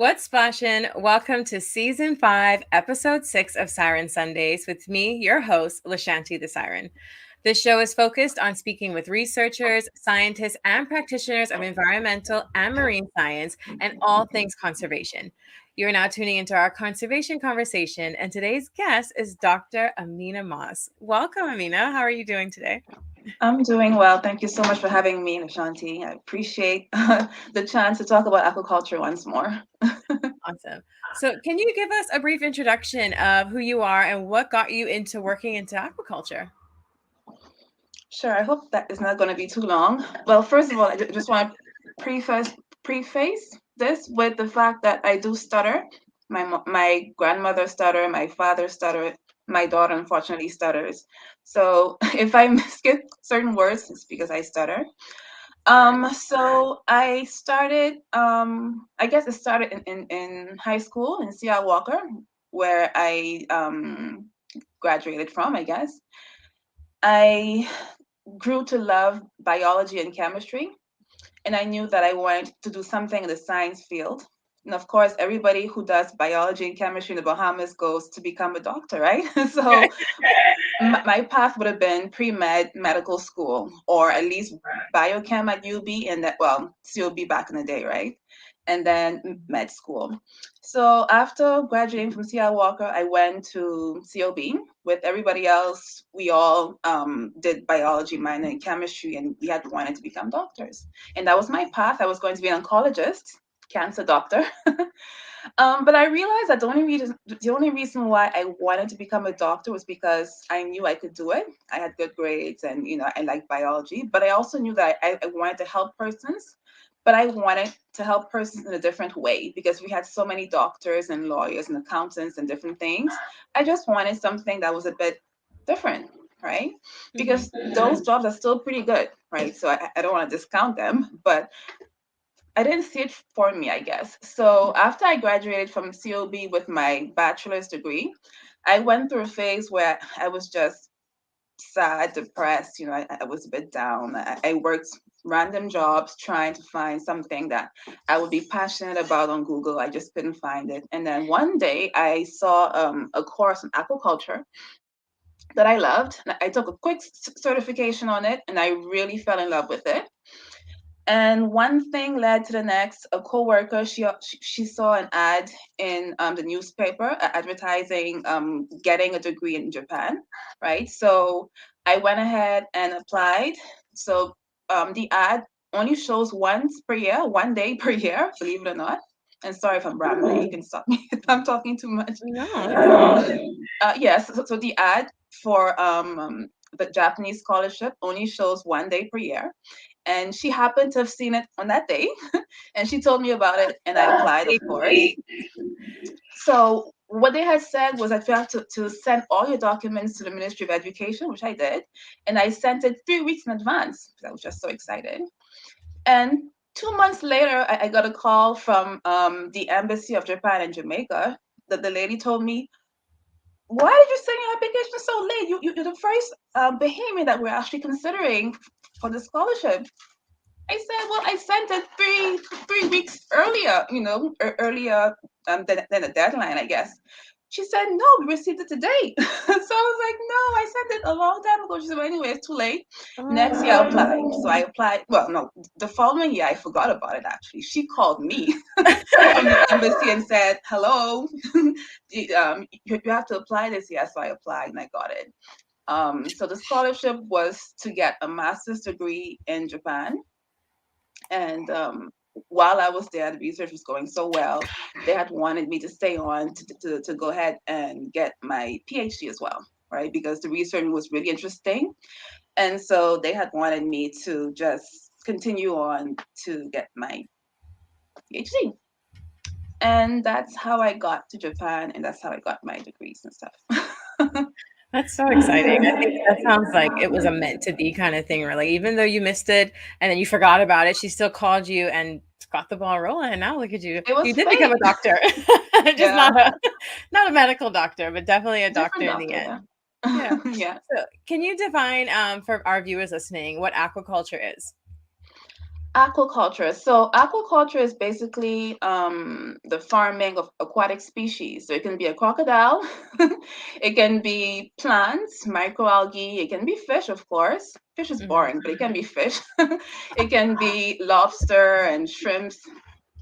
What's splashin'? Welcome to Season 5, Episode 6 of Siren Sundays with me, your host, Lashanti the Siren. This show is focused on speaking with researchers, scientists, and practitioners of environmental and marine science and all things conservation. You're now tuning into our conservation conversation, and today's guest is Dr. Amina Moss. Welcome, Amina. How are you doing today? I'm doing well. Thank you so much for having me, Ashanti. I appreciate the chance to talk about aquaculture once more. Awesome. So, can you give us a brief introduction of who you are and what got you into working into aquaculture? Sure, I hope that is not going to be too long. Well, first of all, I just want to preface this with the fact that I do stutter. My grandmother stutter, my father stutter, my daughter unfortunately stutters. So if I skip certain words, it's because I stutter. So I started, I guess it started in high school in C.R. Walker, where I graduated from, I guess. I grew to love biology and chemistry, and I knew that I wanted to do something in the science field. And of course, everybody who does biology and chemistry in the Bahamas goes to become a doctor, right? So my path would have been pre-med medical school, or at least biochem at UB, and that, well, COB back in the day, right? And then med school. So after graduating from CI Walker, I went to COB with everybody else. We all did biology minor in chemistry, and we had wanted to become doctors. And that was my path. I was going to be an oncologist, cancer doctor. But I realized that the only reason why I wanted to become a doctor was because I knew I could do it. I had good grades, and I liked biology. But I also knew that I wanted to help persons, but I wanted to help persons in a different way because we had so many doctors and lawyers and accountants and different things. I just wanted something that was a bit different, right? Because those jobs are still pretty good, right? So I don't want to discount them, but I didn't see it for me, I guess. So after I graduated from COB with my bachelor's degree, I went through a phase where I was just sad, depressed. I was a bit down. I worked random jobs trying to find something that I would be passionate about on Google. I just couldn't find it. And then one day I saw a course on aquaculture that I loved. I took a quick certification on it, and I really fell in love with it. And one thing led to the next. A coworker, she saw an ad in the newspaper advertising getting a degree in Japan, right? So I went ahead and applied. So the ad only shows once per year, one day per year, believe it or not. And sorry if I'm rambling, you can stop me if I'm talking too much. No. Yes, so the ad for the Japanese scholarship only shows one day per year, and she happened to have seen it on that day, and she told me about it, and I applied, of course. So what they had said was that you have to send all your documents to the Ministry of Education, which I did, and I sent it 3 weeks in advance because I was just so excited. And 2 months later, I got a call from the Embassy of Japan in Jamaica. That the lady told me, "Why did you send your application so late? You're the first Bahamian that we're actually considering for the scholarship." I said, "Well, I sent it three weeks earlier, earlier than the deadline, I guess." She said, "No, we received it today." So I was like, "No, I sent it a long time ago." She said, "Well, anyway, it's too late. Next year I'll apply." So I applied. Well, no, the following year I forgot about it actually. She called me from the embassy and said, "Hello, you have to apply this year." So I applied and I got it. So the scholarship was to get a master's degree in Japan. And while I was there, the research was going so well, they had wanted me to stay on to go ahead and get my PhD as well, right? Because the research was really interesting. And so they had wanted me to just continue on to get my PhD. And that's how I got to Japan, and that's how I got my degrees and stuff. That's so exciting. I think that sounds like it was a meant to be kind of thing, really. Even though you missed it and then you forgot about it, she still called you and got the ball rolling. And now look at you. It You was did become fate. a doctor. Just Yeah, not a medical doctor, but definitely a doctor different in the doctor, yeah. end. Yeah. Yeah. So can you define for our viewers listening what aquaculture is? Aquaculture. So aquaculture is basically the farming of aquatic species. So it can be a crocodile, it can be plants, microalgae, it can be fish, of course. Fish is Mhm. boring, but it can be fish. It can be lobster and shrimps,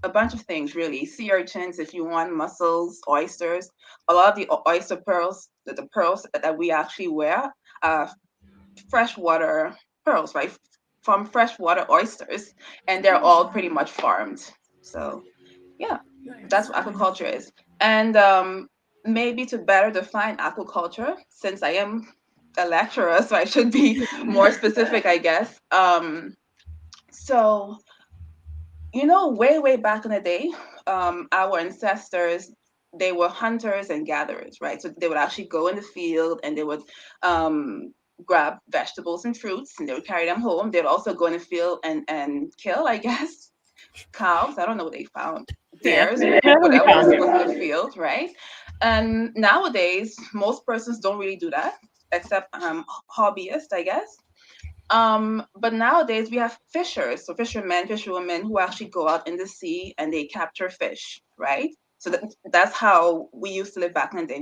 a bunch of things really. Sea urchins, if you want, mussels, oysters. A lot of the oyster pearls, the pearls that we actually wear, are freshwater pearls, right? From freshwater oysters, and they're all pretty much farmed. So yeah, that's Nice. what aquaculture is. And maybe to better define aquaculture, since I am a lecturer, so I should be more specific, I guess. So way back in the day, our ancestors, they were hunters and gatherers, right? So they would actually go in the field and they would um, grab vegetables and fruits and they would carry them home. They'd also go in the field and kill, I guess, cows. I don't know what they found, Yeah, deers, whatever we whatever was found. in the field, right? And nowadays, most persons don't really do that, except hobbyists, I guess. But nowadays we have fishers, so fishermen, fisherwomen who actually go out in the sea and they capture fish, right? So that's how we used to live back in the day.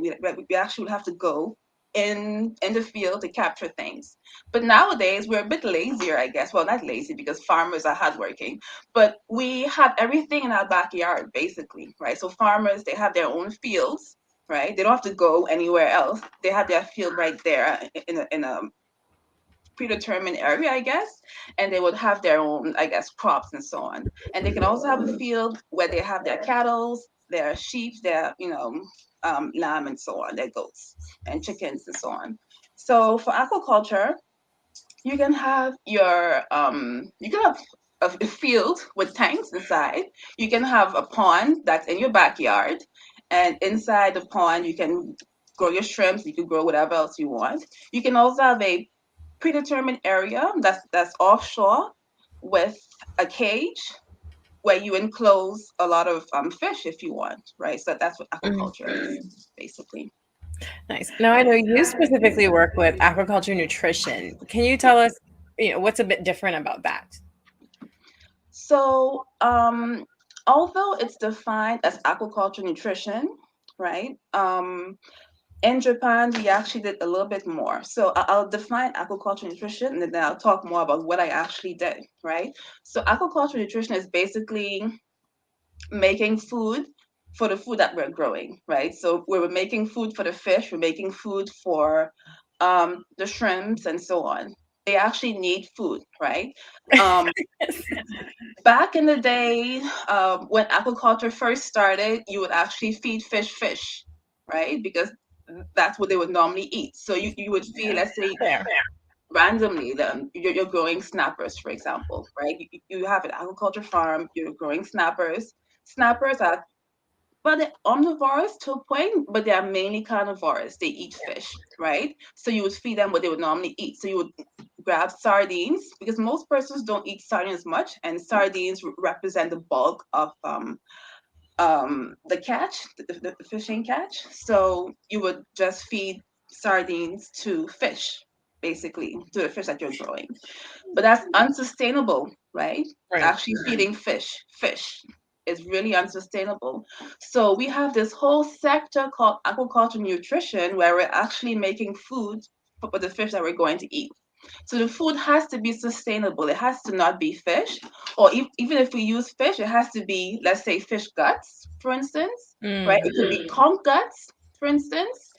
We actually would have to go in the field to capture things. But nowadays we're a bit lazier, I guess. Well, not lazy because farmers are hardworking, but we have everything in our backyard, basically, right? So farmers, they have their own fields, right? They don't have to go anywhere else. They have their field right there in a predetermined area, I guess, and they would have their own, I guess, crops and so on. And they can also have a field where they have their cattle, their sheep, their, lamb and so on, their goats and chickens and so on. So for aquaculture, you can have a field with tanks inside. You can have a pond that's in your backyard, and inside the pond you can grow your shrimps. You can grow whatever else you want. You can also have a predetermined area that's offshore with a cage where you enclose a lot of fish if you want, right? So that's what Mhm. aquaculture is basically. Nice. Now I know you specifically work with aquaculture nutrition. Can you Yeah. tell us, what's a bit different about that? So, although it's defined as aquaculture nutrition, right? In Japan, we actually did a little bit more. So I'll define aquaculture nutrition and then I'll talk more about what I actually did, right? So aquaculture nutrition is basically making food for the food that we're growing, right? So we're making food for the fish, we're making food for the shrimps and so on. They actually need food, right? Um, Back in the day, when aquaculture first started, you would actually feed fish, right? Because that's what they would normally eat. So you would feed, let's say, Fair. randomly, you're growing snappers, for example, right? You have an aquaculture farm, you're growing snappers. Snappers are, well, they're omnivores to a point, but they are mainly carnivores. They eat fish, right? So you would feed them what they would normally eat. So you would grab sardines because most persons don't eat sardines much, and sardines represent the bulk of the catch, the fishing catch. So you would just feed sardines to fish, basically, to the fish that you're growing. But that's unsustainable, right? Right. Actually feeding fish is really unsustainable. So we have this whole sector called aquaculture nutrition where we're actually making food for the fish that we're going to eat. So the food has to be sustainable. It has to not be fish, or even if we use fish, it has to be, let's say, fish guts, for instance, right? Mm. It could be conch guts, for instance.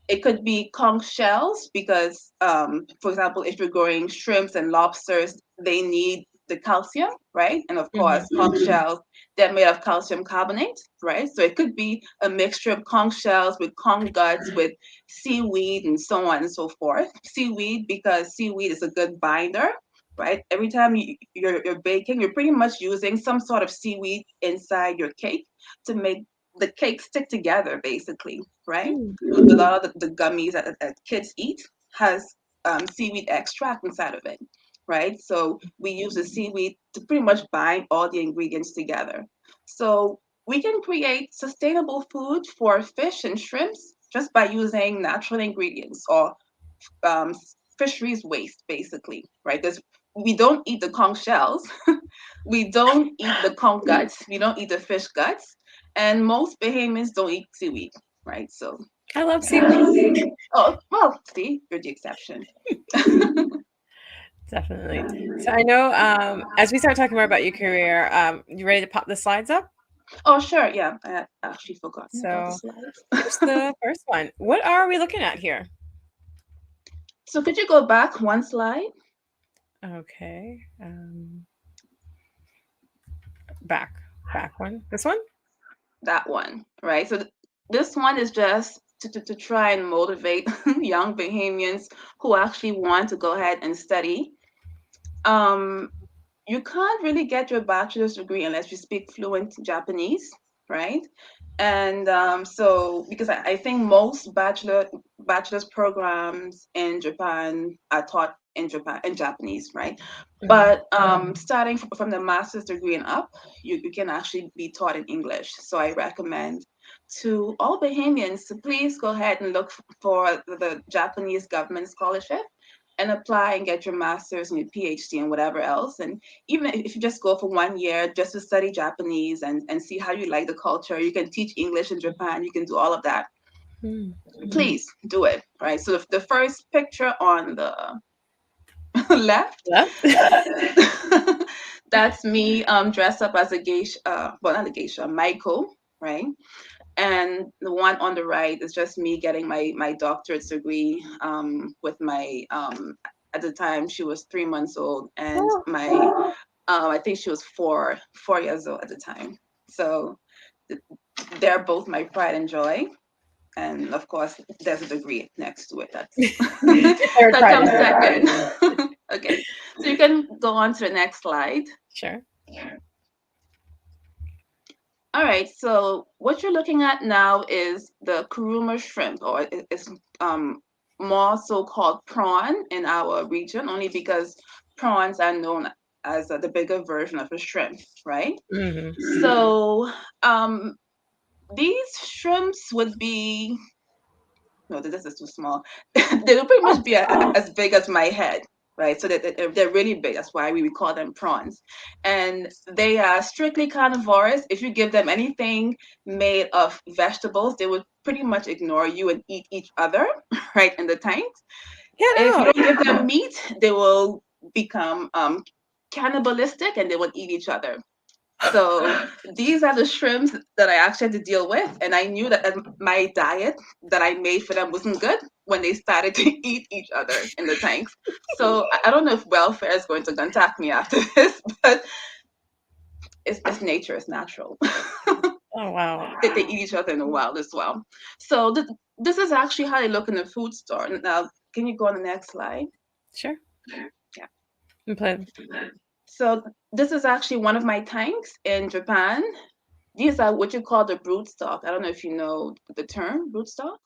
It could be conch shells because, for example, if you're growing shrimps and lobsters, they need the calcium, right? And of course, Mhm. conch shells, they're made of calcium carbonate, right? So it could be a mixture of conch shells with conch guts, with seaweed, and so on and so forth. Seaweed, because seaweed is a good binder, right? Every time you're baking, you're pretty much using some sort of seaweed inside your cake to make the cake stick together, basically, right? Mm. A lot of the gummies that kids eat has seaweed extract inside of it, right? So we use the seaweed to pretty much bind all the ingredients together. So we can create sustainable food for fish and shrimps just by using natural ingredients or um, fisheries waste, basically, right? Because we don't eat the conch shells, We don't eat the conch guts. We don't eat the fish guts, and most Bahamians don't eat seaweed, right? So, I love seaweed. oh well, see, you're the exception. Definitely. So I know as we start talking more about your career, you ready to pop the slides up? Oh, sure, yeah. I had actually forgotten about the So slides. here's the first one. What are we looking at here? So, could you go back one slide? Okay. Back. Back one. This one? That one, right? So, this one is just to try and motivate young Bahamians who actually want to go ahead and study. Um, you can't really get your bachelor's degree unless you speak fluent Japanese, right? And so, because I think most bachelor's programs in Japan are taught in Japanese, right? Mhm. But starting from the master's degree and up, you can actually be taught in English. So I recommend to all Bahamians to please go ahead and look for the Japanese government scholarship and apply and get your master's and your PhD and whatever else. And even if you just go for 1 year just to study Japanese and see how you like the culture, you can teach English in Japan, you can do all of that. Hmm. Please do it, right? So the first picture on the left, Yep. that's me dressed up as a geisha, well, not a geisha, Maiko, right? And the one on the right is just me getting my doctorate degree with my at the time she was 3 months old, and Oh, my I think she was 4 years old at the time. So they're both my pride and joy. And of course, there's a degree next to it. That's third that pride comes and joy. second. Okay, so you can go on to the next slide. Sure. All right, so what you're looking at now is the Kuruma shrimp, or it's more so-called prawn in our region, only because prawns are known as the bigger version of a shrimp, right? Hmm. So these shrimps would be, no, this is too small. They would pretty much be as big as my head, right? So they're really big. That's why we call them prawns. And they are strictly carnivorous. If you give them anything made of vegetables, they would pretty much ignore you and eat each other, right, in the tanks. Get If you out. don't give them meat, they will become cannibalistic and they will eat each other. So these are the shrimps that I actually had to deal with, and I knew that my diet that I made for them wasn't good when they started to eat each other in the tanks. So I don't know if welfare is going to contact me after this, but it's nature, it's natural. Oh wow. They eat each other in the wild as well. So this is actually how they look in the food store. Now, can you go on the next slide? Sure. Yeah. And play. So this is actually one of my tanks in Japan. These are what you call the broodstock. I don't know if you know the term broodstock.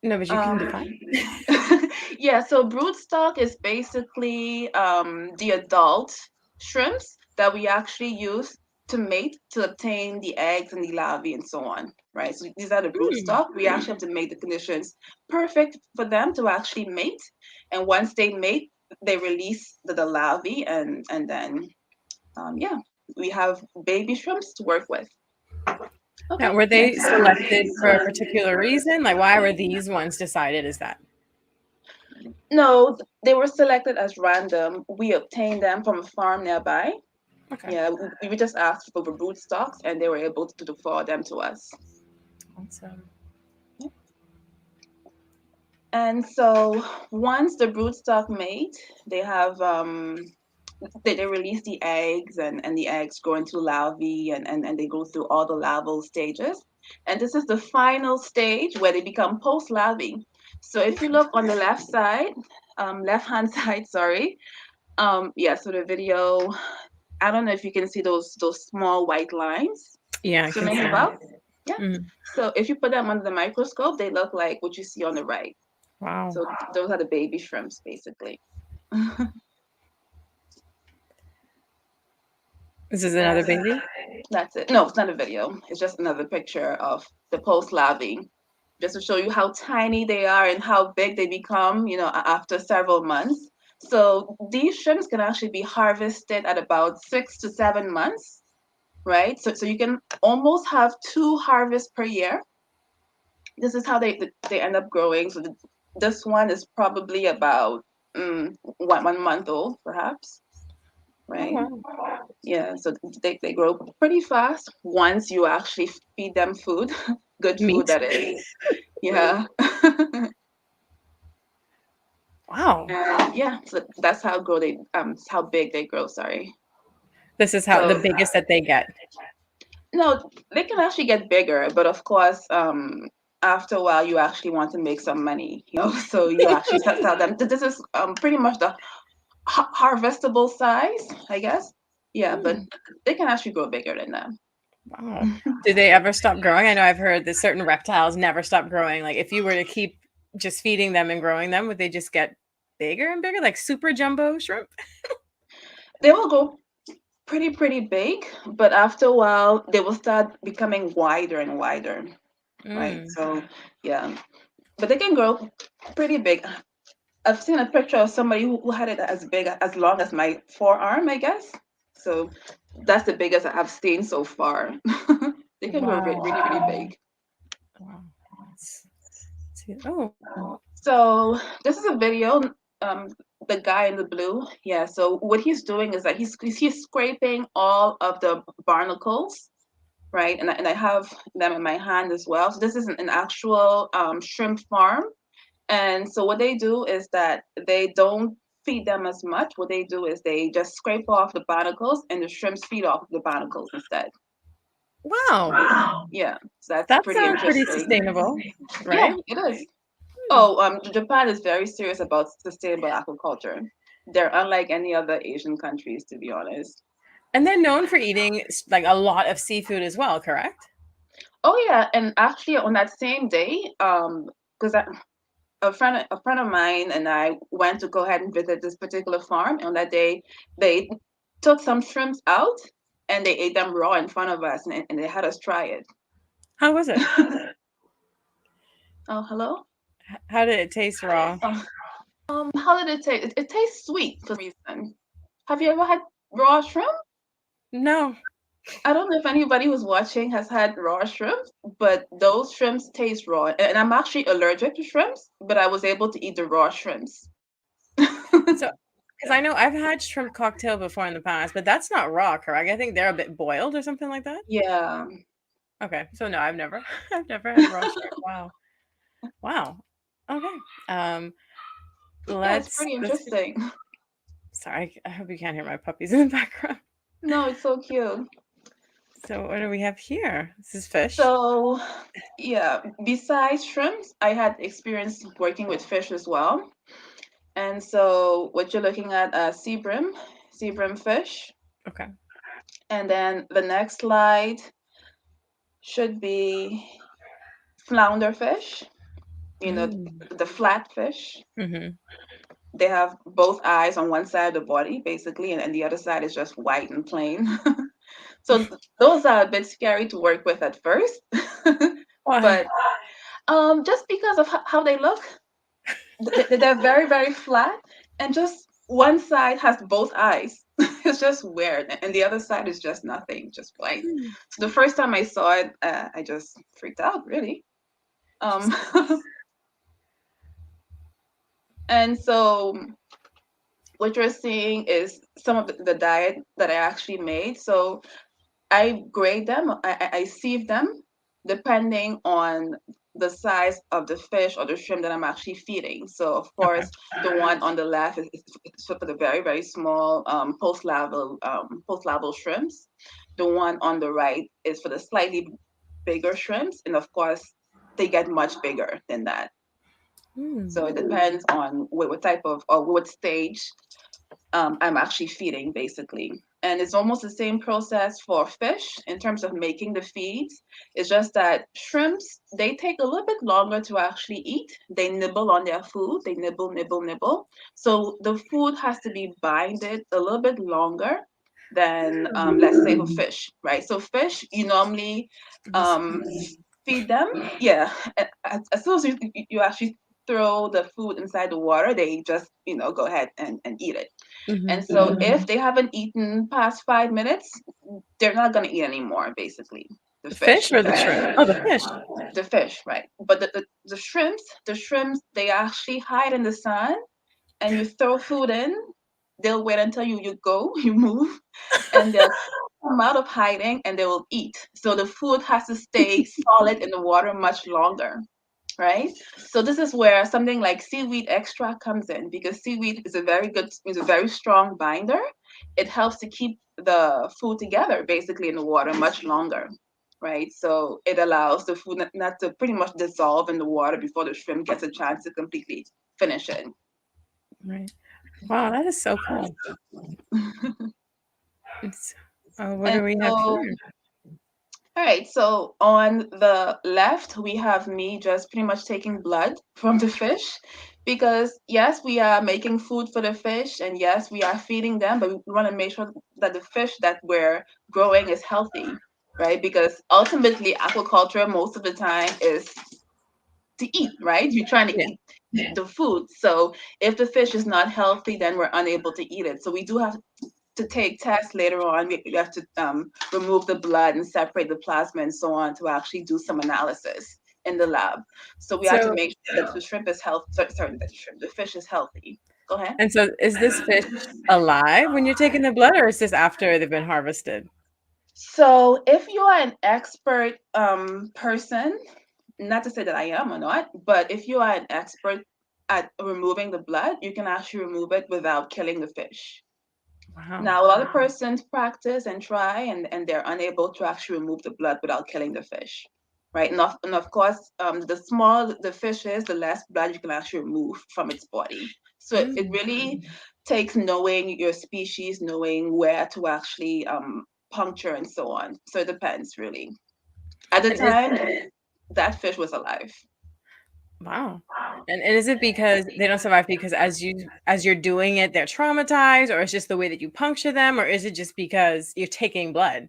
No, but you can Um, define. yeah, so broodstock is basically the adult shrimps that we actually use to mate to obtain the eggs and the larvae and so on, right? So these are the Hmm. broodstock. We actually have to make the conditions perfect for them to actually mate. And once they mate, they release the larvae, and then yeah, we have baby shrimps to work with. Now, Okay, were they next. selected for a particular reason? Like, why were these ones decided as that? No, they were selected as random. We obtained them from a farm nearby. Okay. Yeah, we just asked for the brood stocks, and they were able to forward them to us. Awesome. And so once the broodstock mate, they have they release the eggs, and the eggs grow into larvae, and they go through all the larval stages. And this is the final stage where they become post larvae. So if you look on the left side, left hand side, sorry, yeah, so the video, I don't know if you can see those small white lines Yeah, I can swimming see them. about. Yeah. Mhm. So if you put them under the microscope, they look like what you see on the right. Wow. So those are the baby shrimps, basically. This is another baby. That's it. No, it's not a video. It's just another picture of the post larvae, just to show you how tiny they are and how big they become, after several months. So these shrimps can actually be harvested at about 6 to 7 months, right? So you can almost have 2 harvests per year. This is how they end up growing. So this one is probably about 1 month old, perhaps, Oh, right? wow. Yeah, so they grow pretty fast once you actually feed them food, good food Meat. that is. Yeah. Wow. And yeah, so that's how big they grow, sorry. This is how the So biggest that they get. no, they can actually get bigger, but of course, after a while you actually want to make some money, so you actually sell them. This is pretty much the harvestable size, I guess. Yeah, but Hmm. they can actually grow bigger than that. Wow. Do they ever stop growing? I know I've heard that certain reptiles never stop growing. Like if you were to keep just feeding them and growing them, would they just get bigger and bigger, like super jumbo shrimp? They will go pretty big, but after a while they will start becoming wider and wider, right? Mm. So yeah, but they can grow pretty big. I've seen a picture of somebody who had it as big as long as my forearm, I guess. So that's the biggest I've seen so far. They can grow Wow. really big. Wow. Let's see. Oh. So this is a video. Um, the guy in the blue, yeah. So what he's doing is that he's scraping all of the barnacles, right? And I have them in my hand as well. So this is an actual shrimp farm. And so what they do is that they don't feed them as much. What they do is they just scrape off the barnacles and the shrimps feed off the barnacles instead. Wow. Right? Yeah. So that's That pretty sounds pretty interesting. sustainable, Yeah, right? it is. Hmm. Oh, Japan is very serious about sustainable aquaculture. They're unlike any other Asian countries, to be honest. And they're known for eating like a lot of seafood as well, correct? Oh yeah, and actually on that same day, because a friend of mine and I went to go ahead and visit this particular farm. On that day, they took some shrimps out and they ate them raw in front of us, and they had us try it. How was it? Oh, hello. How did it taste raw? How did it taste? It tastes sweet for some reason. Have you ever had raw shrimp? No. I don't know if anybody who's watching has had raw shrimp, but those shrimps taste raw. And I'm actually allergic to shrimps, but I was able to eat the raw shrimps. So, because I know I've had shrimp cocktail before in the past, but that's not raw, correct? I think they're a bit boiled or something like that. Yeah. Okay, so no, I've never, I've never had raw shrimp. Wow, wow. Okay. Um, Yeah, it's let's. pretty This. interesting. Sorry, I hope you can't hear my puppies in the background. No, it's so cute. So, what do we have here? This is fish. So, yeah, besides shrimps, I had experience working with fish as well. And so, what you're looking at, sea bream fish. Okay. And then the next slide should be flounder fish, you know, Mm. the flat fish. Mm-hmm. They have both eyes on one side of the body, basically, and the other side is just white and plain. So those are a bit scary to work with at first. Why? But just because of how they look, they're very flat, and just one side has both eyes. It's just weird, and the other side is just nothing, just white. Hmm. So the first time I saw it, I just freaked out, really. Um, Interesting. and so what you're seeing is some of the diet that I actually made. So I grade them, I sieve them depending on the size of the fish or the shrimp that I'm actually feeding. So, of Okay. course, the one on the left is for the very small post-larval shrimps. The one on the right is for the slightly bigger shrimps. And of course, they get much bigger than that. Hmm. So it depends on what type of or what stage I'm actually feeding basically. And it's almost the same process for fish in terms of making the feeds. It's just that shrimps, they take a little bit longer to actually eat. They nibble on their food, they nibble. So the food has to be binded a little bit longer than, let's say, for fish, right? So fish, you normally This. um, feed them, yeah, as soon as you actually throw the food inside the water, they just, go ahead and eat it. Mm-hmm. And so if they haven't eaten past 5 minutes, they're not going to eat anymore, basically. The The fish. fish or the shrimp? Oh, the fish. The fish, right? But the shrimps, they actually hide in the sun, and you throw food in, they'll wait until you go, you move, and they'll come out of hiding and they will eat. So the food has to stay solid in the water much longer, right? So this is where something like seaweed extract comes in, because seaweed is a very strong binder. It helps to keep the food together basically in the water much longer, right? So it allows the food not to pretty much dissolve in the water before the shrimp gets a chance to completely finish it. Right. Wow, that is so cool. It's, what And do we have so, here? all right, so on the left, we have me just pretty much taking blood from the fish, because yes, we are making food for the fish, and yes, we are feeding them, but we want to make sure that the fish that we're growing is healthy, right? Because ultimately, aquaculture most of the time is to eat, right? You're trying to Yeah. eat the food. So if the fish is not healthy, then we're unable to eat it. So we do have to take tests later on. We have to remove the blood and separate the plasma and so on to actually do some analysis in the lab. So we have to So, make sure that the shrimp is healthy. Sorry, the fish is healthy. Go ahead. and so is this fish alive when you're taking the blood, or is this after they've been harvested? So if you are an expert person, not to say that I am or not, but if you are an expert at removing the blood, you can actually remove it without killing the fish. Wow. Now, a lot of persons practice and try, and they're unable to actually remove the blood without killing the fish, right? And of course, the smaller the fish is, the less blood you can actually remove from its body. So it Mm. really takes knowing your species, knowing where to actually puncture and so on. So it depends, really. At the And is time, that fish was alive. wow. And is it because they don't survive because as you're doing it, they're traumatized, or it's just the way that you puncture them, or is it just because you're taking blood?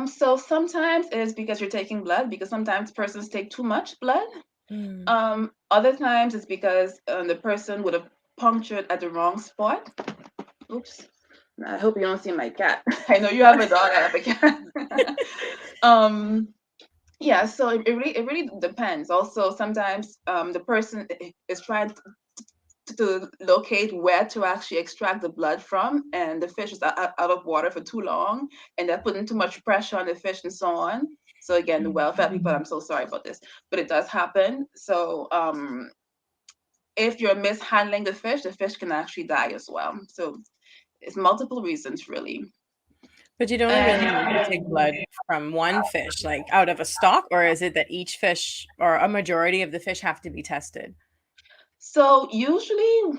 So sometimes it's because you're taking blood, because sometimes persons take too much blood. Mm. Other times it's because the person would have punctured at the wrong spot. Oops. I hope you don't see my cat. I know you have a dog, I have a cat. um, yeah, so it really depends. Also, sometimes the person is trying to locate where to actually extract the blood from, and the fish is out of water for too long, and they're putting too much pressure on the fish and so on. So again, the welfare people, I'm so sorry about this, but it does happen. So if you're mishandling the fish can actually die as well. So it's multiple reasons, really. But you'd only really need to take And blood from one fish, like out of a stock, or is it that each fish or a majority of the fish have to be tested? so usually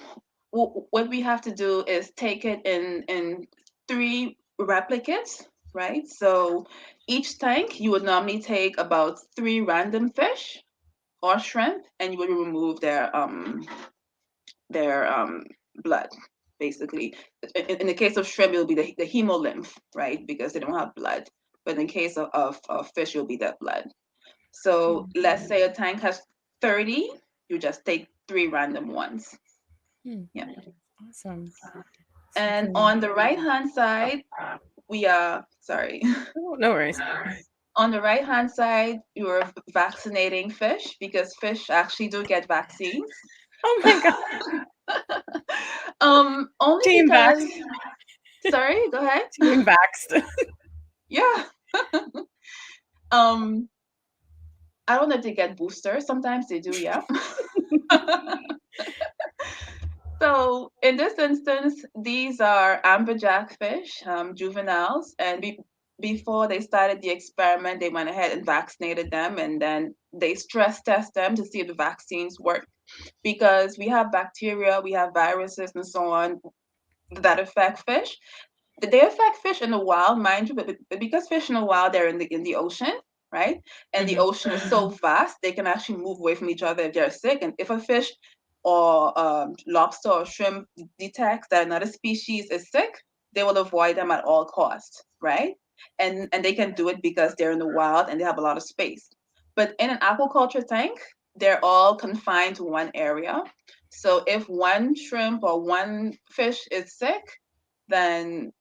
what we have to do is take it in three replicates, right? So each tank you would normally take about three random fish or shrimp, and you would remove their blood, basically. In the case of shrimp, it'll be the hemolymph, right? Because they don't have blood. But in the case of fish, it'll be that blood. So Mm. let's say a tank has 30, you just take three random ones. Hmm. Yeah. Awesome. And Something. on the right hand side, we are, sorry, Oh, no worries. on the right hand side, you're vaccinating fish, because fish actually do get vaccines. Oh my god. Only Team because, vaxxed. sorry, go ahead. Team vaxxed. Yeah. Um, I don't know if they get boosters. Sometimes they do, yeah. So in this instance, these are amberjack fish, juveniles, and before they started the experiment, they went ahead and vaccinated them, and then they stress test them to see if the vaccines work. Because we have bacteria, we have viruses, and so on that affect fish. They affect fish in the wild, mind you, but because fish in the wild, they're in the ocean, right? And the Mhm. ocean is so vast, they can actually move away from each other if they're sick. And if a fish or lobster or shrimp detects that another species is sick, they will avoid them at all costs, right? And they can do it because they're in the wild and they have a lot of space. But in an aquaculture tank, they're all confined to one area. So if one shrimp or one fish is sick, then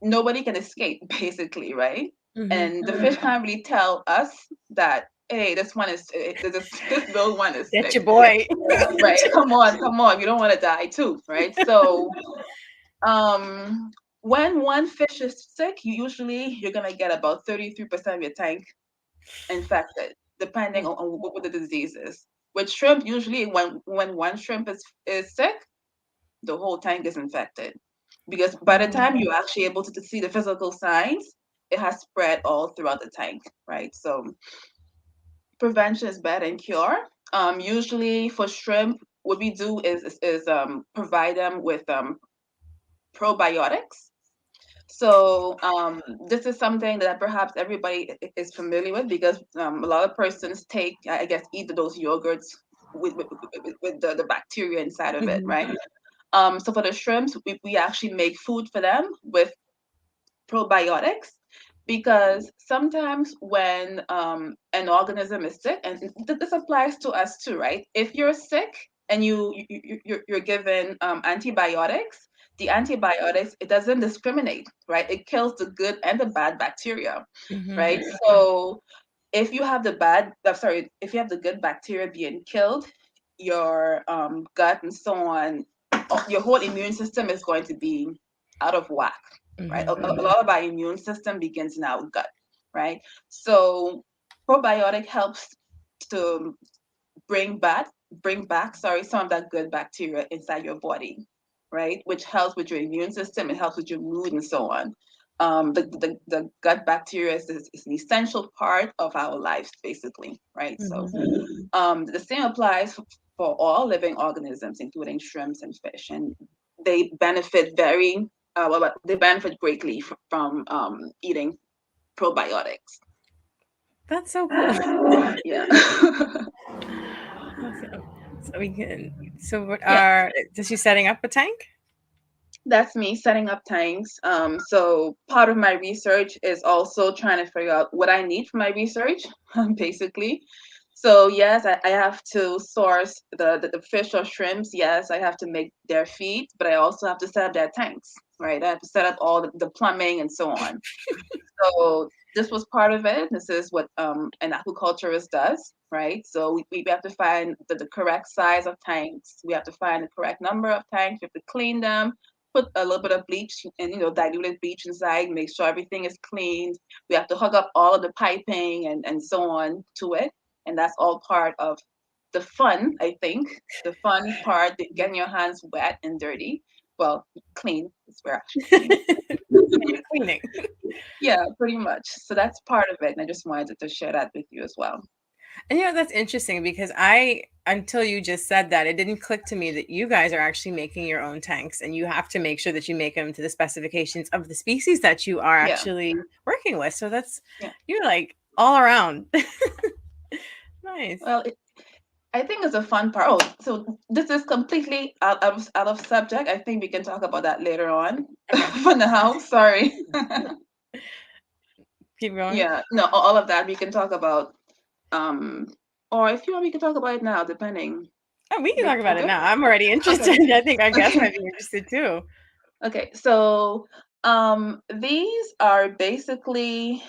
nobody can escape, basically, right? Mm-hmm. And the fish can't really tell us that, hey, this one is this little one is That's sick, your boy. right? Come on, you don't want to die too, right? So um, when one fish is sick, you're gonna get about 33% of your tank infected, depending on what the disease is. With shrimp, usually when one shrimp is sick, the whole tank is infected. Because by the time you're actually able to see the physical signs, it has spread all throughout the tank, right? So prevention is better than cure. Usually for shrimp, what we do is provide them with probiotics. So this is something that perhaps everybody is familiar with because a lot of persons take, I guess, eat those yogurts with the bacteria inside of it, Mm-hmm. right? So for the shrimps, we actually make food for them with probiotics because sometimes when an organism is sick, and this applies to us too, right? If you're sick and you're given antibiotics, the antibiotics, it doesn't discriminate, right? It kills the good and the bad bacteria, Mm-hmm. right? So if you have the bad, sorry, if you have the good bacteria being killed, your gut and so on, your whole immune system is going to be out of whack, right? Mm-hmm. A lot of our immune system begins in our gut, right? So probiotic helps to bring back, sorry, some of that good bacteria inside your body, right? Which helps with your immune system, it helps with your mood and so on. The gut bacteria is an essential part of our lives, basically, right? So Mm-hmm. the same applies for all living organisms, including shrimps and fish, and they benefit they benefit greatly from eating probiotics. That's so cool. Yeah. Awesome. So we can. So what Yeah, are? Is she setting up a tank? that's me setting up tanks. So part of my research is also trying to figure out what I need for my research, basically. So yes, I have to source the fish or shrimps. Yes, I have to make their feed, but I also have to set up their tanks, right? I have to set up all the plumbing and so on. So this was part of it. This is what an aquaculturist does, right? So we have to find the correct size of tanks. We have to find the correct number of tanks. We have to clean them, put a little bit of bleach and diluted bleach inside, make sure everything is cleaned. We have to hook up all of the piping and so on to it. And that's all part of the fun, I think. The fun part, getting your hands wet and dirty. Well, clean is where actually clean. Cleaning. Yeah, pretty much. So that's part of it. And I just wanted to share that with you as well. And that's interesting because until you just said that, it didn't click to me that you guys are actually making your own tanks and you have to make sure that you make them to the specifications of the species that you are Yeah, actually working with. So yeah. you're like all around. Nice. Well, I think it's a fun part. Oh, so this is completely out of subject. I think we can talk about that later on. Okay. For now, sorry. Keep going. Yeah, no, all of that we can talk about. Um, or if you want, we can talk about it now, depending. Oh, we can We're talk about it good? now. I'm already Okay. interested. I think our guests might Okay. be interested too. Okay. So these are basically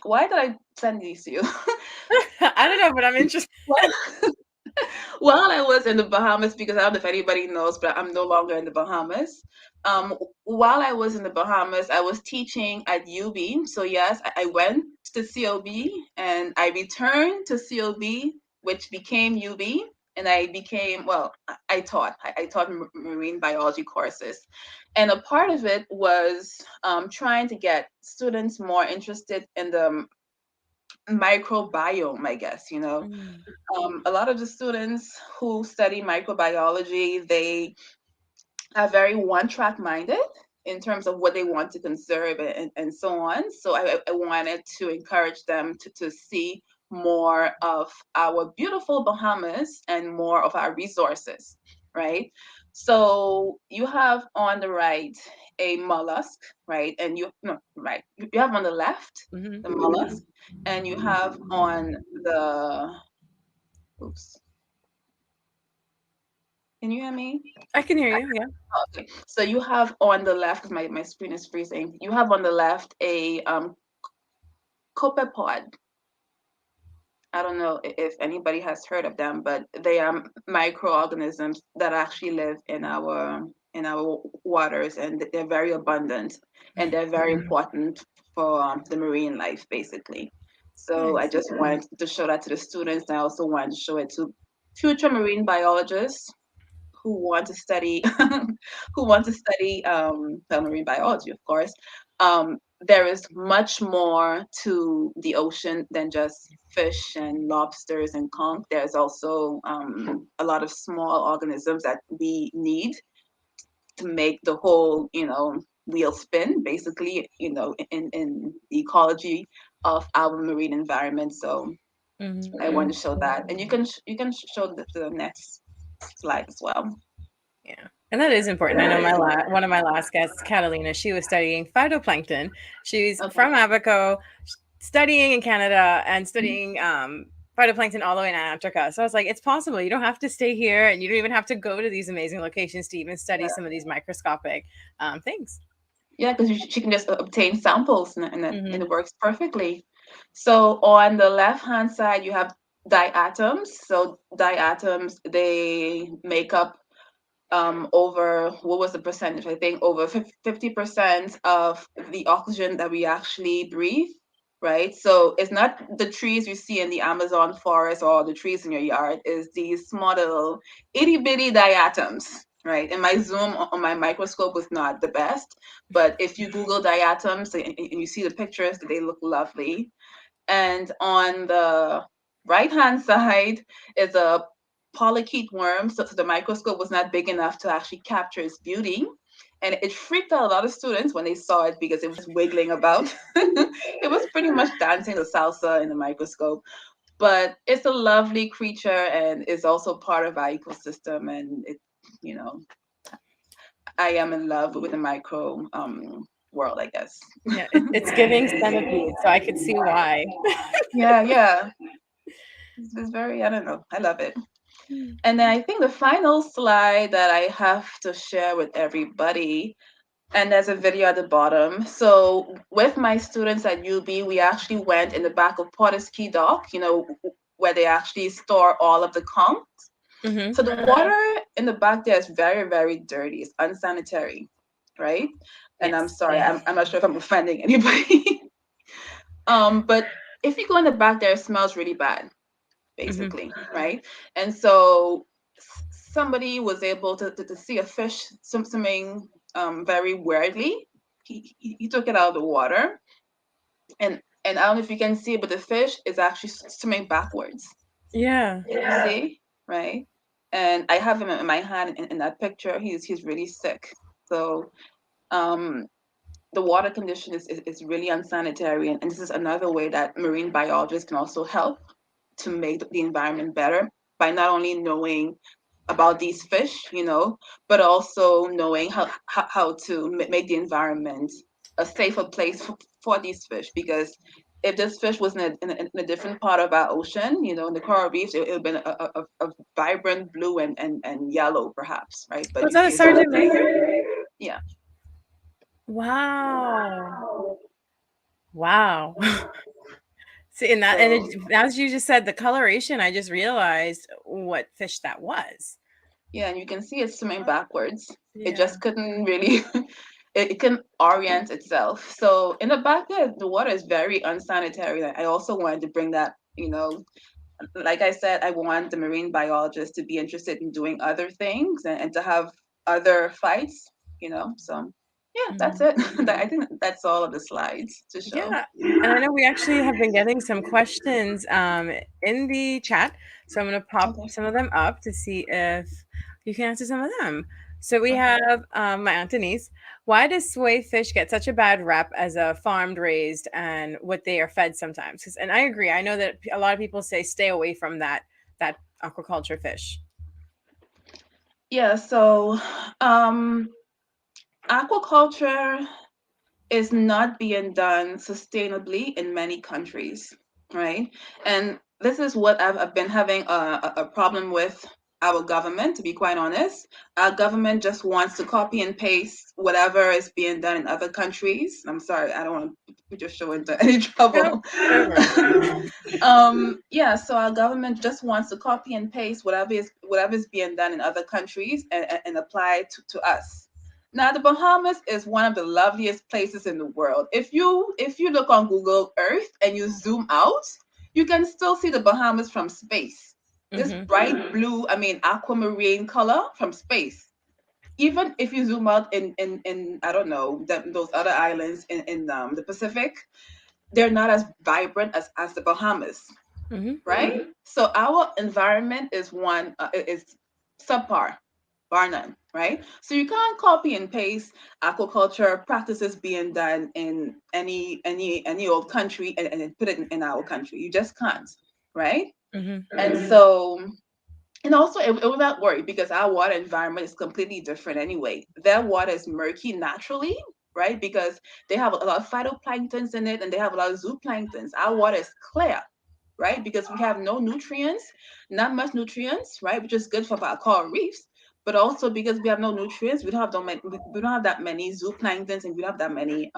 why did I send these to you? I don't know, but I'm interested. Well, while I was in the Bahamas, because I don't know if anybody knows, but I'm no longer in the Bahamas. While I was in the Bahamas, I was teaching at UB. So yes, I went to COB and I returned to COB, which became UB. And I became, well, I taught. I taught marine biology courses. And a part of it was trying to get students more interested in the microbiome, I guess. Mm. A lot of the students who study microbiology, they are very one-track minded in terms of what they want to conserve and so on. So I wanted to encourage them to see more of our beautiful Bahamas and more of our resources, right? So you have on the right a mollusk, right? And you no right. You have on the left Hmm. the mollusk, and you have on the Oops. Can you hear me? I can hear you. Yeah. Okay. So you have on the left, 'cause my screen is freezing. You have on the left a copepod. I don't know if anybody has heard of them, but they are microorganisms that actually live in our waters, and they're very abundant, and they're very important for the marine life, basically. So I Nice. just wanted to show that to the students. And I also wanted to show it to future marine biologists who want to study who want to study marine biology, of course. There is much more to the ocean than just fish and lobsters and conch. There's also a lot of small organisms that we need to make the whole, wheel spin, basically, in the ecology of our marine environment. So I want to show that, and you can show the next slide as well. Yeah. And that is important. I know one of my last guests, Catalina, she was studying phytoplankton. She's Okay. from Abaco, studying in Canada and studying phytoplankton all the way in Antarctica. So I was like, it's possible. You don't have to stay here, and you don't even have to go to these amazing locations to even study some of these microscopic things. Yeah, because she can just obtain samples, and Mm-hmm. it works perfectly. So on the left hand side, you have diatoms. So diatoms, they make up over, what was the percentage? I think over 50% of the oxygen that we actually breathe, right? So it's not the trees you see in the Amazon forest or the trees in your yard, is these small little itty bitty diatoms, right? And my zoom on my microscope was not the best, but if you Google diatoms and you see the pictures, they look lovely. And on the right hand side is a polychaete worm. So the microscope was not big enough to actually capture its beauty. And it freaked out a lot of students when they saw it because it was wiggling about. It was pretty much dancing the salsa in the microscope. But it's a lovely creature and is also part of our ecosystem. And you know, I am in love with the micro world, I guess. Yeah, it's giving centipede, so I could see why. Yeah, yeah. It's very, I don't know, I love it. And then I think the final slide that I have to share with everybody, and there's a video at the bottom. So with my students at UB, we actually went in the back of Potter's Key Dock, where they actually store all of the conch. Mm-hmm. So the water in the back there is very, very dirty. It's unsanitary, right? And I'm Yes. sorry, I'm not sure if I'm offending anybody. But if you go in the back there, it smells really bad, Mm-hmm. basically, right? And so somebody was able to see a fish swimming very weirdly. He took it out of the water, and I don't know if you can see it, but the fish is actually swimming backwards. Yeah. You see, right? And I have him in my hand in that picture. He's really sick. So um, the water condition is really unsanitary, and this is another way that marine biologists can also help to make the environment better by not only knowing about these fish, but also knowing how to make the environment a safer place for these fish. Because if this fish was in a different part of our ocean, in the coral reefs, it would have been a vibrant blue and yellow, perhaps, right? But Was you that a see, it's sergeant major? yeah, Wow. Wow. See, and that, and so as you just said, the coloration, I just realized what fish that was. yeah, and you can see it's swimming backwards. It Yeah. just couldn't really, it can orient itself. So in the back there, the water is very unsanitary. I also wanted to bring that, like I said, I want the marine biologists to be interested in doing other things and to have other fights. So yeah, that's Mhm. it. I think that's all of the slides to show. Yeah. And I know we actually have been getting some questions in the chat. So I'm going to pop Okay. some of them up to see if you can answer some of them. So we Okay. have my Aunt Denise. Why does sway fish get such a bad rep as a farmed, raised, and what they are fed sometimes? And I agree. I know that a lot of people say stay away from that aquaculture fish. Yeah, so um aquaculture is not being done sustainably in many countries, right? And this is what I've been having a problem with our government, to be quite honest. Our government just wants to copy and paste whatever is being done in other countries. I'm sorry, I don't want to put your show into any Nope, trouble. never. Yeah, so our government just wants to copy and paste whatever is being done in other countries and apply it to us. Now, the Bahamas is one of the loveliest places in the world. If you look on Google Earth and you zoom out, you can still see the Bahamas from space. This Hmm. bright blue, I mean, aquamarine color from space. Even if you zoom out in I don't know, those other islands in the Pacific, they're not as vibrant as the Bahamas, Hmm. right? So our environment is subpar, bar none, right? So you can't copy and paste aquaculture practices being done in any old country and then put it in our country. You just can't, right? Hmm. And so, and also it would not worry because our water environment is completely different anyway. Their water is murky naturally, right? Because they have a lot of phytoplanktons in it and they have a lot of zooplanktons. Our water is clear, right? Because we have no nutrients, not much nutrients, right? Which is good for our coral reefs. But also because we have no nutrients, we don't have that many zooplanktons and we don't have that many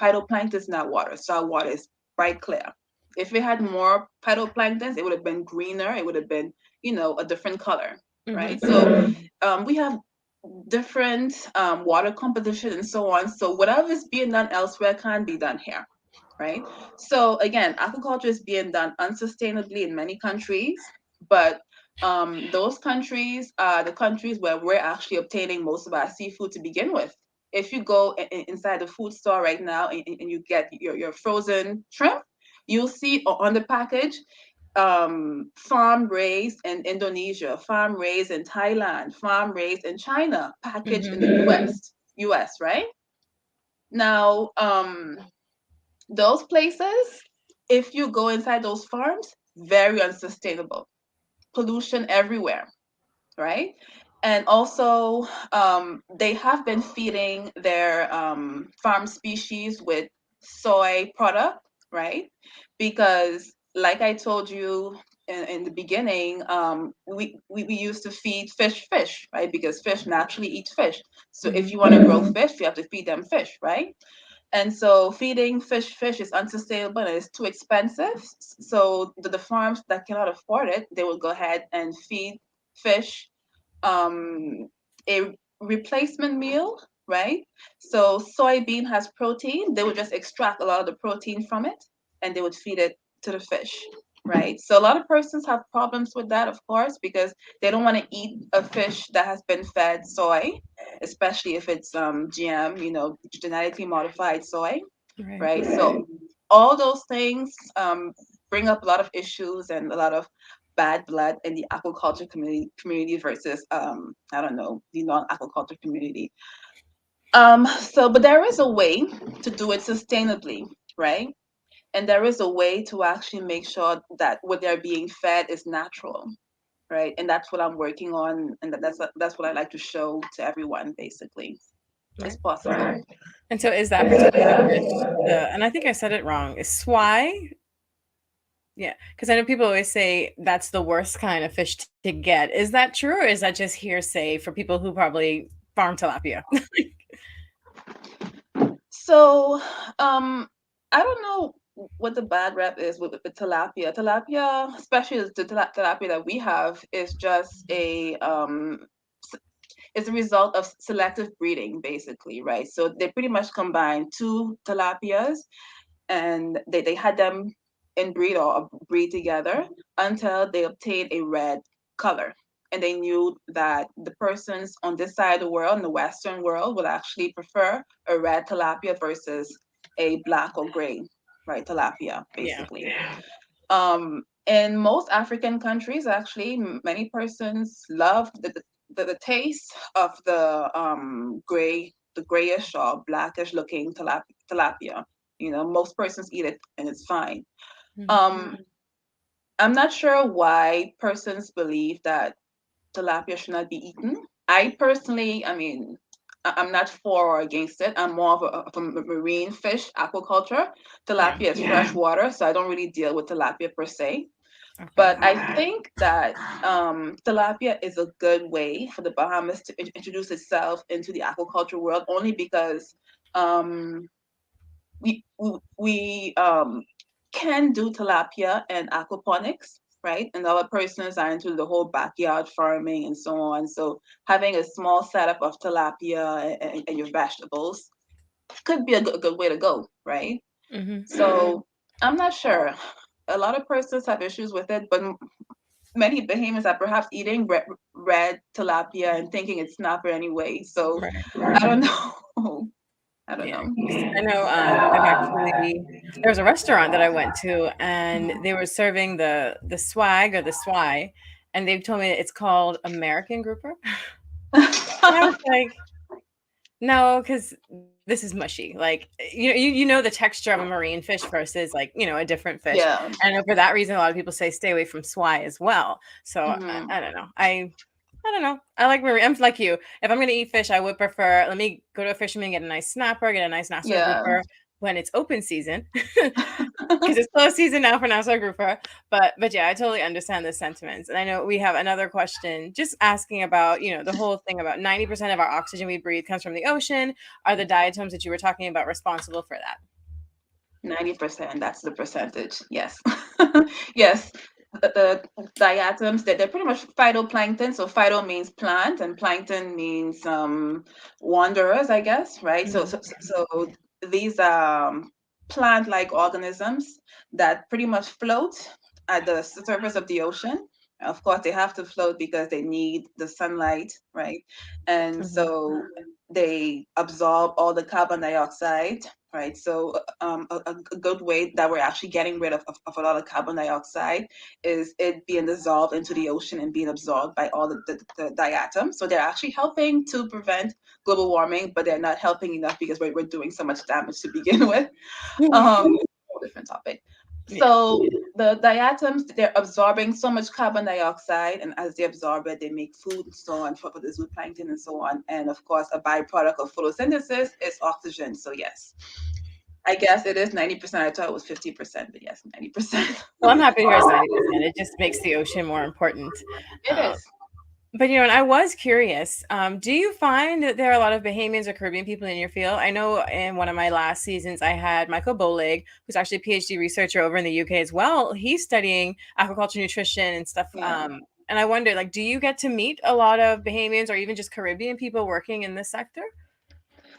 phytoplanktons in our water. So our water is bright clear. If we had more phytoplanktons, it would have been greener. It would have been, a different color, Hmm. right? So we have different water composition and so on. So whatever is being done elsewhere can't be done here, right? So again, aquaculture is being done unsustainably in many countries, but those countries are the countries where we're actually obtaining most of our seafood to begin with. If you go inside the food store right now and you get your frozen shrimp, you'll see on the package farm raised in Indonesia, farm raised in Thailand, farm raised in China, packaged in Hmm. the US, right? Now, those places, if you go inside those farms, very unsustainable, pollution everywhere, right? And also, they have been feeding their farm species with soy product, right? Because, like I told you in the beginning, we used to feed fish, right? Because fish naturally eat fish. So if Hmm. you want to grow fish, you have to feed them fish, right? And so feeding fish is unsustainable and it's too expensive. So the farms that cannot afford it, they will go ahead and feed fish a replacement meal, right? So soybean has protein. They would just extract a lot of the protein from it and they would feed it to the fish, right? So a lot of persons have problems with that, of course, because they don't want to eat a fish that has been fed soy, especially if it's GM, genetically modified soy, Right. right? So all those things bring up a lot of issues and a lot of bad blood in the aquaculture community versus I don't know, the non-aquaculture community. But there is a way to do it sustainably, right? And there is a way to actually make sure that what they're being fed is natural, right? And that's what I'm working on, and that's what I like to show to everyone. Basically, it's Right. possible. And so is that particular fish and I think I said it wrong, is swai? Yeah, because I know people always say that's the worst kind of fish to get. Is that true, or is that just hearsay for people who probably farm tilapia? So, I don't know what the bad rep is with tilapia. Tilapia, especially the tilapia that we have, is just it's a result of selective breeding, basically, right? So they pretty much combined two tilapias, and they had them inbreed or breed together until they obtained a red color. And they knew that the persons on this side of the world, in the Western world, would actually prefer a red tilapia versus a black or gray, right, tilapia, Yeah. basically. In most African countries, actually, many persons love the taste of the grayish or blackish looking tilapia. Most persons eat it and it's fine. Mhm. Um, I'm not sure why persons believe that tilapia should not be eaten. I personally, I mean, I'm not for or against it. I'm more of a marine fish aquaculture. Yeah. Tilapia is fresh water, so I don't really deal with tilapia per se. Okay. But I think that tilapia is a good way for the Bahamas to introduce itself into the aquaculture world, only because um, we can do tilapia and aquaponics, right? And other persons are into the whole backyard farming and so on. So having a small setup of tilapia and your vegetables could be a good way to go, right? Mm-hmm. So I'm not sure. A lot of persons have issues with it, but many Bahamians are perhaps eating red tilapia and thinking it's snapper anyway. So Right. I don't know. I don't Yeah. know. 'Cause I know I've actually there was a restaurant that I went to and they were serving the swag or the swy, and they've told me it's called American grouper. And I was like, no, because this is mushy. Like you know the texture of a marine fish versus like a different fish, Yeah. and for that reason, a lot of people say stay away from swy as well. So Hmm. I don't know. I don't know. I like marine. I'm like you. If I'm gonna eat fish, I would prefer. Let me go to a fisherman, get a nice snapper, get a nice nassau Yeah. grouper when it's open season, because it's close season now for nassau grouper. But yeah, I totally understand the sentiments, and I know we have another question just asking about the whole thing about 90% of our oxygen we breathe comes from the ocean. Are the diatoms that you were talking about responsible for that? 90%, that's the percentage. Yes. Yes. The diatoms, they're pretty much phytoplankton. So phyto means plant and plankton means wanderers, I guess, right? So Mhm. so, so these plant-like organisms that pretty much float at the surface of the ocean. Of course, they have to float because they need the sunlight, right? And Mhm. so they absorb all the carbon dioxide, right? So a good way that we're actually getting rid of a lot of carbon dioxide is it being dissolved into the ocean and being absorbed by all the diatoms. So they're actually helping to prevent global warming, but they're not helping enough because we're doing so much damage to begin with. Whole different topic. Yeah. So the diatoms, they're absorbing so much carbon dioxide, and as they absorb it, they make food and so on for the zooplankton and so on. And of course, a byproduct of photosynthesis is oxygen. So yes, I guess it is 90%. I thought it was 50%, but yes, 90%. Well, I'm happy to hear it's 90%. It just makes the ocean more important. It Um, is. But and I was curious. Do you find that there are a lot of Bahamians or Caribbean people in your field? I know in one of my last seasons, I had Michael Bowleg, who's actually a PhD researcher over in the UK as well. He's studying aquaculture nutrition and stuff. Yeah. And I wonder, like, do you get to meet a lot of Bahamians or even just Caribbean people working in this sector?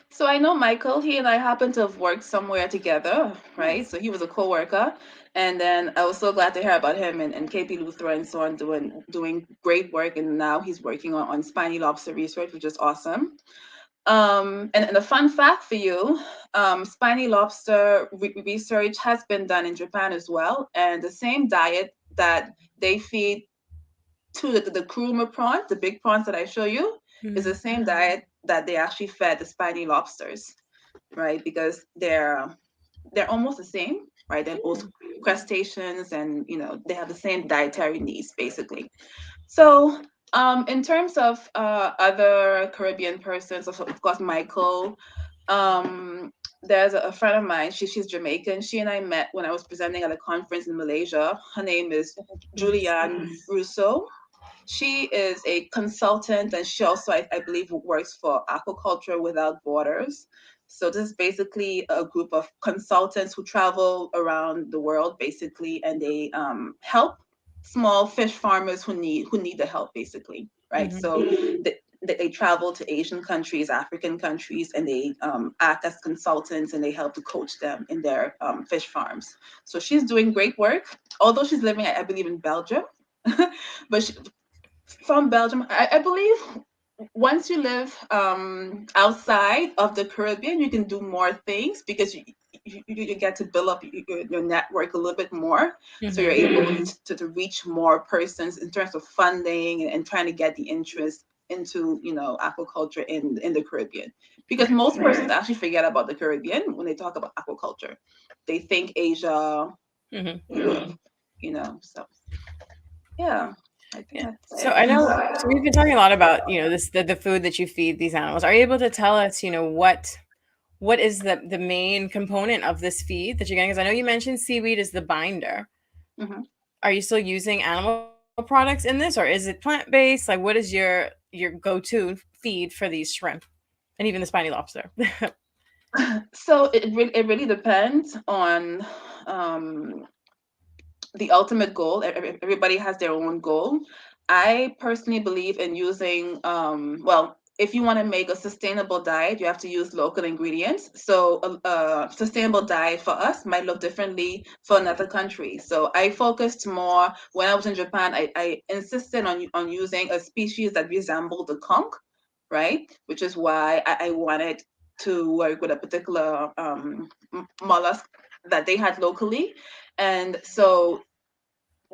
So I know Michael, he and I happen to have worked somewhere together, right? Nice. So he was a co-worker. And then I was so glad to hear about him and KP Luther and so on doing great work. And now he's working on spiny lobster research, which is awesome. And a fun fact for you, spiny lobster research has been done in Japan as well. And the same diet that they feed to the kuruma prawns, the big prawns that I show you, is the Mhm. same diet that they actually fed the spiny lobsters, right? Because they're almost the same, right? They're both crustaceans, and they have the same dietary needs basically. So in terms of other Caribbean persons, of course, Michael. Um, there's a friend of mine. She's Jamaican. She and I met when I was presenting at a conference in Malaysia. Her name is Nice. Julianne Russo. She is a consultant, and she also, I believe, works for Aquaculture Without Borders. So this is basically a group of consultants who travel around the world, basically, and they help small fish farmers who need the help, basically, right? Mhm. So they travel to Asian countries, African countries, and they act as consultants, and they help to coach them in their fish farms. So she's doing great work, although she's living, I believe, in Belgium. But from Belgium. I believe once you live outside of the Caribbean, you can do more things because you get to build up your network a little bit more. So you're Mhm. able to reach more persons in terms of funding and trying to get the interest into aquaculture in the Caribbean, because Right. most persons actually forget about the Caribbean when they talk about aquaculture. They think Asia, Mhm. Europe, so yeah, I think Yeah. that's So it. I know. So we've been talking a lot about this the food that you feed these animals. Are you able to tell us what is the main component of this feed that you're getting? Because I know you mentioned seaweed is the binder. Mhm. are you still using animal products in this, or is it plant-based? Like, what is your go-to feed for these shrimp and even the spiny lobster? So it really depends on um, the ultimate goal. Everybody has their own goal. I personally believe in using, well, if you want to make a sustainable diet, you have to use local ingredients. So a sustainable diet for us might look differently for another country. So I focused more when I was in Japan. I insisted on using a species that resembled the conch, right? Which is why I wanted to work with a particular mollusk that they had locally. And so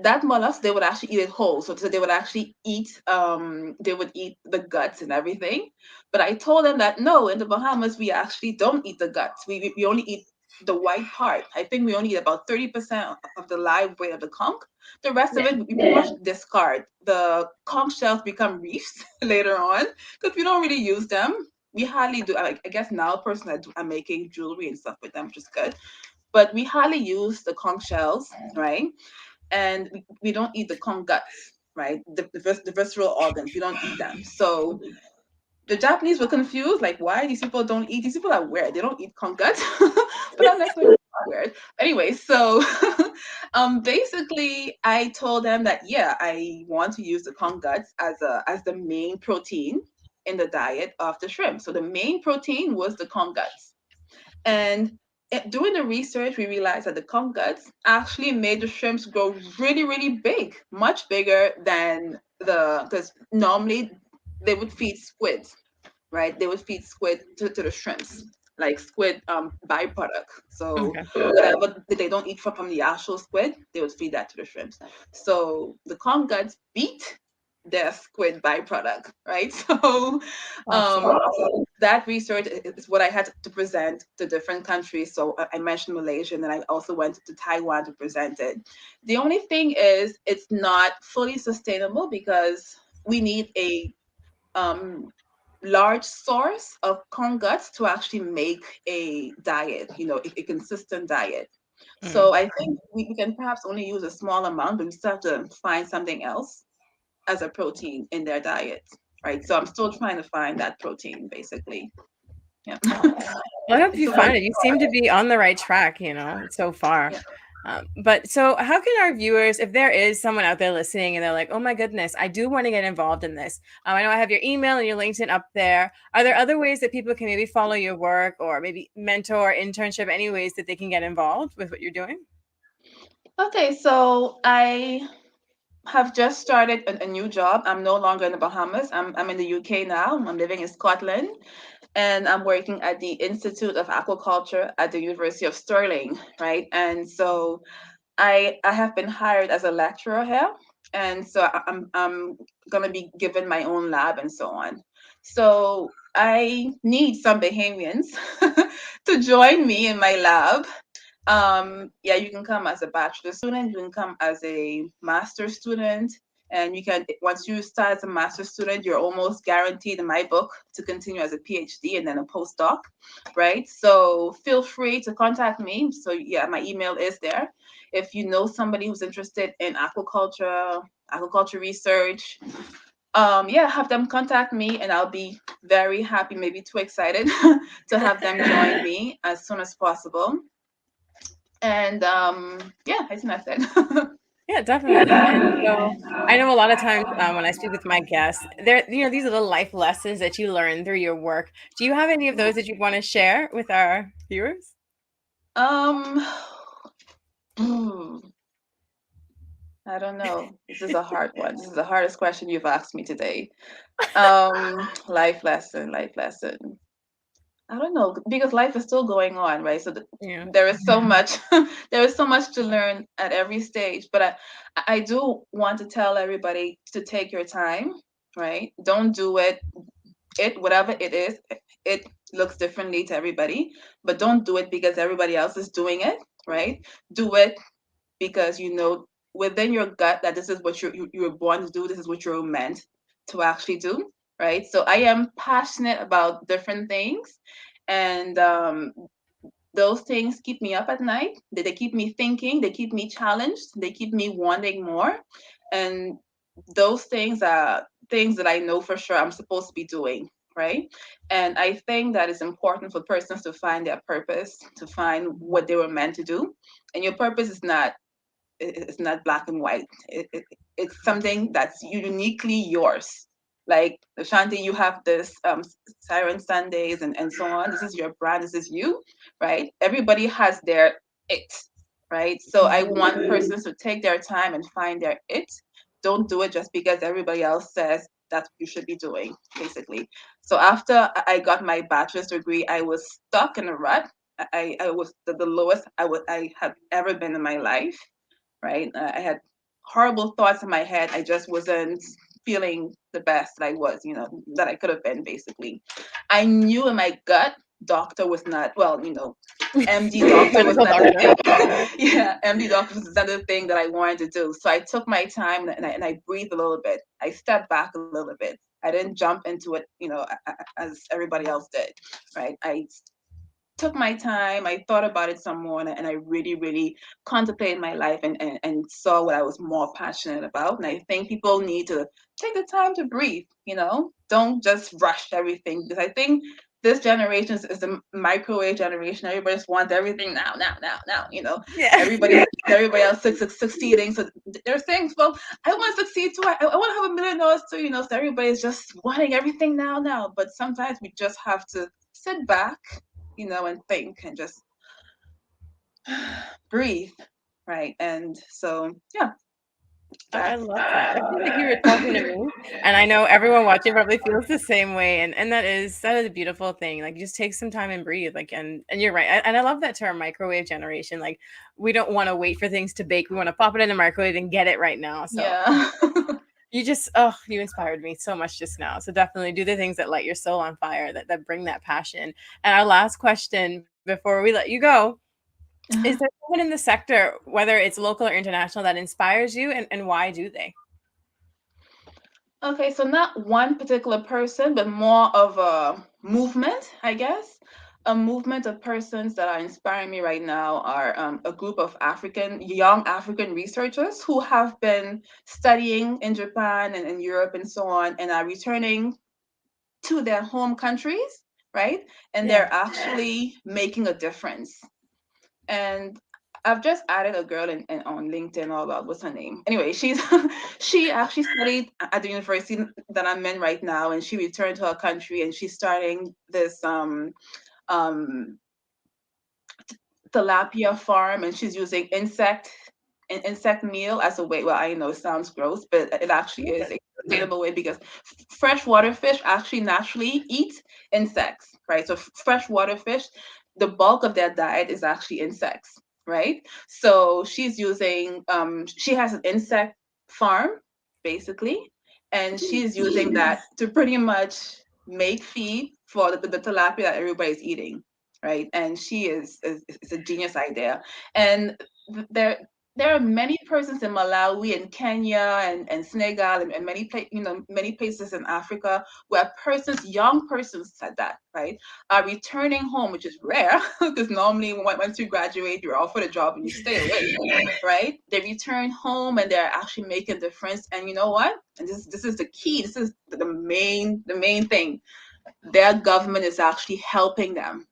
that mollusk, they would actually eat it whole. So they would actually eat they would eat the guts and everything. But I told them that no, in the Bahamas we actually don't eat the guts. We only eat the white part. I think we only eat about 30% of the live weight of the conch. The rest of Yeah. it we pretty much discard. The conch shells become reefs later on because we don't really use them. We hardly do. I guess now personally I'm making jewelry and stuff with them, which is good. But we hardly use the conch shells, right? And we don't eat the conch guts, right? The visceral organs, we don't eat them. So the Japanese were confused, like, why these people don't eat? These people are weird. They don't eat conch guts. But I'm like, weird. Anyway, so basically, I told them that yeah, I want to use the conch guts as the main protein in the diet of the shrimp. So the main protein was the conch guts. And doing the research, we realized that the conch guts actually made the shrimps grow really, really big, much bigger than because normally they would feed squids, right? They would feed squid to the shrimps, like squid byproduct. So Okay. whatever they don't eat from the actual squid, they would feed that to the shrimps. So the conch guts beat their squid byproduct, right? So Awesome. that research is what I had to present to different countries. So I mentioned Malaysia, and then I also went to Taiwan to present it. The only thing is, it's not fully sustainable because we need a um, large source of corn guts to actually make a diet, a consistent diet. Mm. So I think we can perhaps only use a small amount, but we still have to find something else as a protein in their diet, right? So I'm still trying to find that protein, basically. Yeah. Well, I hope It's you a work. find it. You seem to be on the right track, so far. Yeah. But so, how can our viewers, if there is someone out there listening and they're like, oh my goodness, I do want to get involved in this. I know I have your email and your LinkedIn up there. Are there other ways that people can maybe follow your work or maybe mentor, internship, any ways that they can get involved with what you're doing? Okay, so I have just started a new job. I'm no longer in the Bahamas. I'm in the UK now. I'm living in Scotland, and I'm working at the Institute of Aquaculture at the University of Stirling, right? And so I have been hired as a lecturer here, and so I'm gonna be given my own lab and so on. So I need some Bahamians to join me in my lab. Yeah, you can come as a bachelor student, you can come as a master student, and you can, once you start as a master student, you're almost guaranteed in my book to continue as a PhD and then a postdoc, right? So feel free to contact me. So yeah, my email is there. If you know somebody who's interested in aquaculture research, yeah, have them contact me and I'll be very happy, maybe too excited to have them join me as soon as possible. And yeah, I think that's it. Yeah, definitely. And so I know a lot of times when I speak with my guests, these are the life lessons that you learn through your work. Do you have any of those that you want to share with our viewers? um hmm, I don't know. This is a hard one. This is the hardest question you've asked me today. Life lesson. I don't know because life is still going on, right? So Yeah. there is so much, there is so much to learn at every stage. But I do want to tell everybody to take your time, right? Don't do it whatever it is. It looks differently to everybody, but don't do it because everybody else is doing it, right? Do it because you know within your gut that this is what you were born to do. This is what you're meant to actually do, right? So I am passionate about different things, and those things keep me up at night. They keep me thinking. They keep me challenged. They keep me wanting more. And those things are things that I know for sure I'm supposed to be doing, right? And I think that it's important for persons to find their purpose, to find what they were meant to do. And your purpose is not, it's not black and white. It's something that's uniquely yours. Like Ashanti, you have this Siren Sundays and so on. This is your brand. This is you, right? Everybody has their it, right? So I want persons to take their time and find their it. Don't do it just because everybody else says that's what you should be doing, basically. So after I got my bachelor's degree, I was stuck in a rut. I was the lowest I have ever been in my life, right? I had horrible thoughts in my head. I just wasn't feeling the best that I was, that I could have been, basically. I knew in my gut, doctor was not, well, MD doctor was Medical not the doctor. thing. Yeah, MD doctor was not the thing that I wanted to do. So I took my time and I breathed a little bit. I stepped back a little bit. I didn't jump into it, as everybody else did, right? I took my time, I thought about it some more, and I really, really contemplated my life and saw what I was more passionate about. And I think people need to take the time to breathe, don't just rush everything. Because I think this generation is a microwave generation. Everybody just wants everything now, now, now, now, Yeah. everybody else is succeeding. So they're saying, well, I want to succeed too. I want to have $1 million too, so everybody's just wanting everything now, now. But sometimes we just have to sit back, and think and just breathe, right? And so, yeah, I that's love that. I feel like you were talking to me, and I know everyone watching probably feels the same way. And that is a beautiful thing. Like, just take some time and breathe. Like, and you're right. And I love that term, microwave generation. Like, we don't want to wait for things to bake. We want to pop it in the microwave and get it right now. So yeah. you just, you inspired me so much just now. So definitely do the things that light your soul on fire, that bring that passion. And our last question before we let you go, is there someone in the sector, whether it's local or international, that inspires you, and why do they? Okay, so not one particular person, but more of a movement, I guess. A movement of persons that are inspiring me right now are a group of young African researchers who have been studying in Japan and in Europe and so on, and are returning to their home countries, right? And Yeah. they're actually making a difference. And I've just added a girl in on LinkedIn. All that, what's her name? Anyway, she actually studied at the university that I'm in right now, and she returned to her country, and she's starting this um tilapia farm, and she's using insect meal as a way. Well, I know it sounds gross, but it actually is a sustainable way because freshwater fish actually naturally eat insects, right? So freshwater fish, the bulk of their diet is actually insects, right? So she has an insect farm, basically, and she's using that to pretty much make feed for the tilapia that everybody's eating, right? And she is a genius idea. And there are many persons in Malawi and Kenya and Senegal and many places in Africa where young persons said that, right, are returning home, which is rare because normally once you graduate, you're off for the job and you stay away, right? They return home and they're actually making a difference. And you know what? And this is the key. This is the main thing. Their government is actually helping them.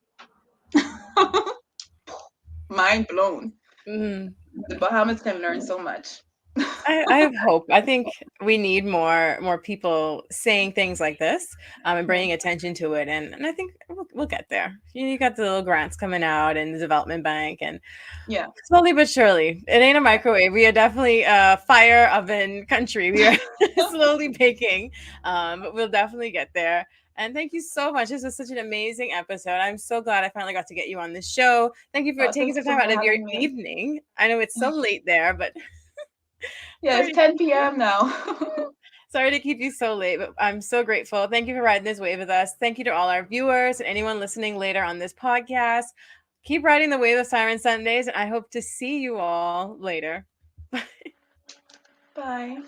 Mind blown. Mm. The Bahamas can learn so much. I have hope. I think we need more people saying things like this, and Yeah. bringing attention to it, and I think we'll get there. You got the little grants coming out and the development bank, and Yeah. slowly but surely. It ain't a microwave. We are definitely a fire oven country. We are slowly baking, but we'll definitely get there. And thank you so much. This was such an amazing episode. I'm so glad I finally got to get you on the show. Thank you for taking Thank some you so time much out for of your having me. evening. I know it's so late there, but Yeah, it's sorry, 10 p.m. now. sorry to keep you so late, but I'm so grateful. Thank you for riding this wave with us. Thank you to all our viewers and anyone listening later on this podcast. Keep riding the wave of Siren Sundays, and I hope to see you all later. Bye.